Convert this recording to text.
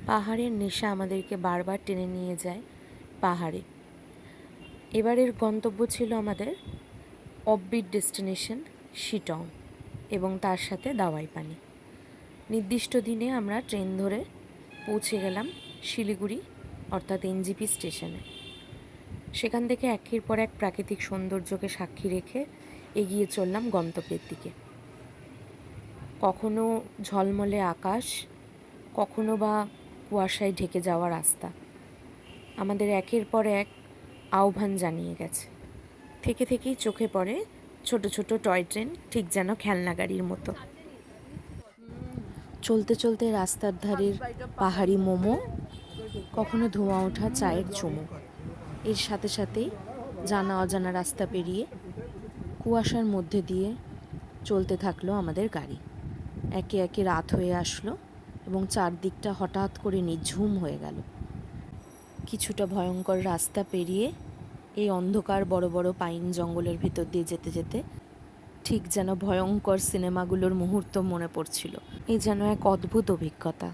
পাহাড়ের নেশা আমাদেরকে বারবার টেনে নিয়ে যায় পাহাড়ে। এবারের গন্তব্য ছিল আমাদের অফবিট ডেস্টিনেশন শিটং এবং তার সাথে দাওয়াই পানি। নির্দিষ্ট দিনে আমরা ট্রেন ধরে পৌঁছে গেলাম শিলিগুড়ি অর্থাৎ এনজিপি স্টেশনে। সেখান থেকে একের পর এক প্রাকৃতিক সৌন্দর্যকে সাক্ষী রেখে এগিয়ে চললাম গন্তব্যের দিকে। কখনো ঝলমলে আকাশ, কখনো বা কুয়াশায় ঢেকে যাওয়া রাস্তা আমাদের একের পর এক আহ্বান জানিয়ে গেছে। থেকে থেকেই চোখে পড়ে ছোট ছোট টয় ট্রেন, ঠিক যেন খেলনা গাড়ির মতো। চলতে চলতে রাস্তার ধারের পাহাড়ি মোমো, কখনো ধোঁয়া ওঠা চায়ের চুমুক, এর সাথে সাথেই জানা অজানা রাস্তা পেরিয়ে কুয়াশার মধ্যে দিয়ে চলতে থাকলো আমাদের গাড়ি। একে একে রাত হয়ে আসলো এবং চারদিকটা হঠাৎ করে নিঝুম হয়ে গেল। কিছুটা ভয়ঙ্কর রাস্তা পেরিয়ে এই অন্ধকার বড় বড় পাইন জঙ্গলের ভিতর দিয়ে যেতে যেতে ঠিক যেন ভয়ঙ্কর সিনেমাগুলোর মুহূর্ত মনে পড়ছিল। এই যেন এক অদ্ভুত অভিজ্ঞতা।